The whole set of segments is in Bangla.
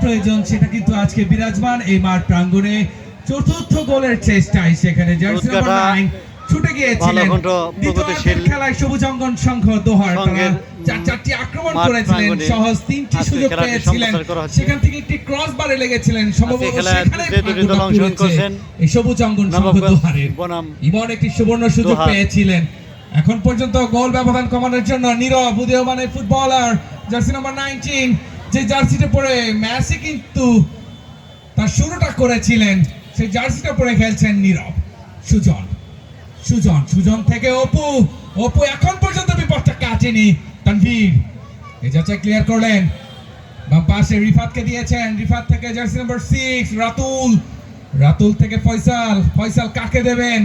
প্রয়োজন সেটা কিন্তু আজকে বিরাজমান এই মাঠ প্রাঙ্গণে। চতুর্থ গোলের চেষ্টায় সেখানে জার্সি নাম্বার 9 ছুটে গিয়েছিলেন দ্বিতীয় খেলায় সবুজ অঙ্গন সংঘ দোহার চারটি আক্রমণ করেছিলেন, সহজ 3টি সুযোগ পেয়েছিলেন, সেখান থেকে একটি ক্রস বারে লেগেছিলেন, সম্ভবত সেখানে এই সবুজ অঙ্গন সংঘ দোহারের ইমন একটি সুবর্ণ সুযোগ পেয়েছিলেন। এখন পর্যন্ত গোল ব্যবধান কমানোর জন্য নীরব উদীয়মানের ফুটবলার জার্সি নাম্বার 19 যে জার্সিটা পরে ম্যাচে কিন্তু তার শুরুটা করেছিলেন, সেই জার্সিটা পরে খেলছেন নীরব। সুজন সুজন সুজন থেকে অপু এখন পর্যন্ত বিপদটা কাটেনি। তানভীর এই যাচ্ছে ক্লিয়ার করলেন, বাম পাশে রিফাতকে দিয়েছেন, রিফাত থেকে জার্সি নাম্বার 6 রাতুল থেকে ফয়সাল কাকে দেবেন?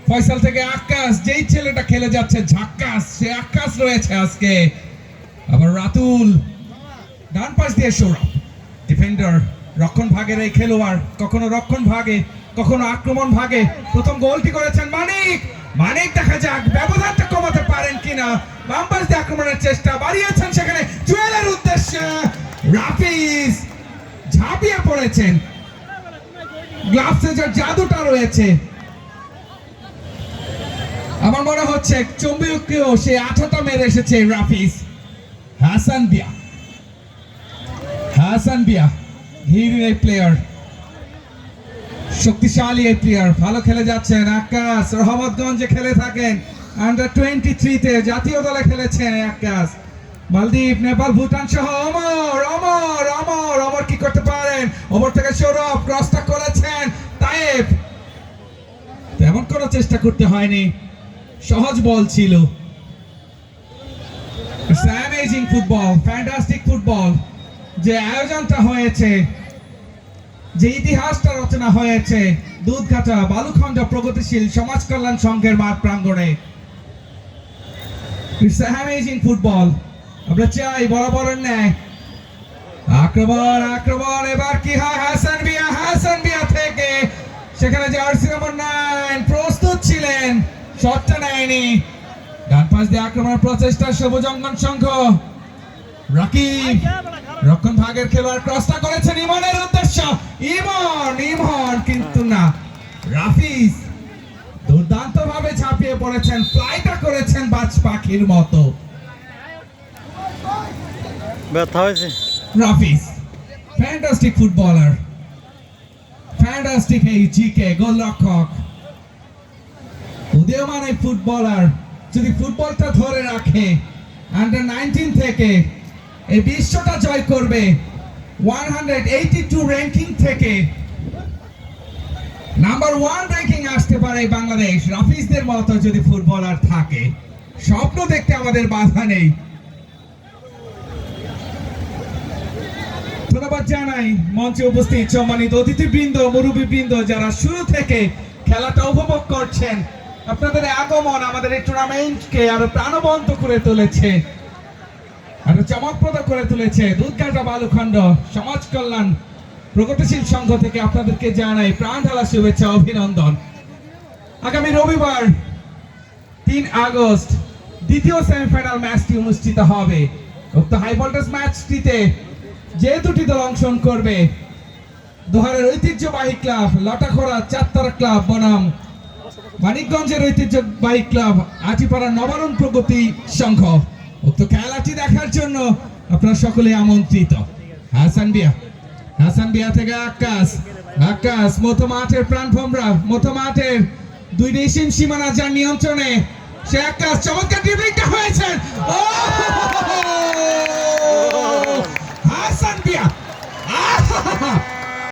ফয়সাল থেকে আকাশ, যেই ছেলেটা খেলে যাচ্ছে ঝাক্কাস, সে আকাশ রয়েছে আজকে। আবার রাতুল, ডান পাশ দিয়ে সৌরভ, ডিফেন্ডার রক্ষণ ভাগের এই খেলোয়াড়, কখনো রক্ষণ ভাগে কখনো আক্রমণ ভাগে। প্রথম গোলটি করেছেন মানিক, দেখা যাক ব্যবধানটা কমাতে পারেন কিনা। বাম পাশ দিয়ে আক্রমণের চেষ্টা বাড়িয়েছেন, সেখানে জুয়েলের উদ্দেশ্যে রাফিজ ঝাঁপিয়ে পড়েছেন, গ্লাভসে যে জাদুটা রয়েছে আমার মনে হচ্ছে চুম্বকীয় সে আঠাটা মেরে এসেছে রাফিজ। হাসান বিয়া হিরো প্লেয়ার, শক্তিশালী এই প্লেয়ার, ভালো খেলে যাচ্ছেন। আকাশ রহমতগঞ্জে খেলে থাকেন, আন্ডার 23 তে জাতীয় দলে খেলেছেন আকাশ। মালদ্বীপ, নেপাল, ভুটান সহ অমর কি করতে পারেন? ওপর থেকে সৌরভ ক্রসটা করেছেন, তায়েব তেমন কোনো চেষ্টা করতে হয়নি, সহজ বল ছিল। অ্যামেজিং ফুটবল, ফ্যান্টাস্টিক ফুটবল, যে আয়োজনটা হয়েছে, যে ইতিহাসটা রচনা হয়েছে দুধঘাটা বালুখণ্ড প্রগতিশীল সমাজ কল্যাণ সংঘের মাঠ প্রাঙ্গণে। It's amazing football. আমরা চাই বরাবরের ন্যায় আক্রমণ এবার কি হয়? হাসান বিয়া থেকে সেখানে জার্সি নাম্বার 9 প্রস্তুত ছিলেন, শটটা নেয়নি। ডান পাশ দিয়ে আক্রমণের প্রচেষ্টা সবুজ অঙ্গন সংঘ, রাকিব রক্ষণ ভাগের খেলোয়াড় ক্রসটা করেছেন ইমনের উদ্দেশ্য, ইমন কিন্তু না, রাফিজ দুর্দান্ত ভাবে ঝাঁপিয়ে পড়েছেন, ফ্লাইটা করেছেন বাজ পাখির মতো। ব্যথা হয়েছে রাফিজ ফ্যান্টাস্টিক ফুটবলার, ফ্যান্টাস্টিক এই জিকে গোলরক্ষক, উদীয়মান এই ফুটবলার যদি ফুটবলটা ধরে রাখে আন্ডার 19 থেকে এই বিশ্বটা জয় করবে। 182 র্যাঙ্কিং থেকে নাম্বার 1 র্যাঙ্কিং আসতে পারে বাংলাদেশ। রাফিজদের মতো যদি ফুটবলার থাকে, স্বপ্ন দেখতে আমাদের বাধা নেই। ধন্যবাদ জানাই মঞ্চে উপস্থিত সম্মানিত অতিথিবৃন্দ, মুরব্বীবৃন্দ, যারা শুরু থেকে খেলাটা উপভোগ করছেন। আপনাদের আগমন আমাদের এই টুর্নামেন্টকে আরো প্রাণবন্ত করে তুলেছে, আরো চমকপ্রদ করে তুলেছে। দুধঘাটা বালুখণ্ড সমাজ কল্যাণ প্রগতিশীল সংঘ থেকে আপনাদেরকে জানাই প্রাণ ঢালা শুভেচ্ছা, অভিনন্দন। আগামী রবিবার 3 আগস্ট দ্বিতীয় সেমিফাইনাল ম্যাচটি অনুষ্ঠিত হবে। উক্ত হাই ভোল্টেজ ম্যাচটিতে যে দুটি দল অংশগ্রহণ করবে, দোহারের ঐতিহ্যবাহী ক্লাব লটাখোরা চারতারা ক্লাব বনাম মানিকগঞ্জের ঐতিহ্যবাহী ক্লাব আটিপাড়া নবারণ প্রগতি সংঘ। উক্ত খেলাটি দেখার জন্য আপনারা সকলে আমন্ত্রিত। হাসান বিয়া থেকে আকাশ মতো মাঠের প্রাণভোমরা, মতো মাঠের দুই দেশীয় সীমানা যার নিয়ন্ত্রণে, সে আকাশ চমৎকার ড্রিবলিংটা হয়েছে।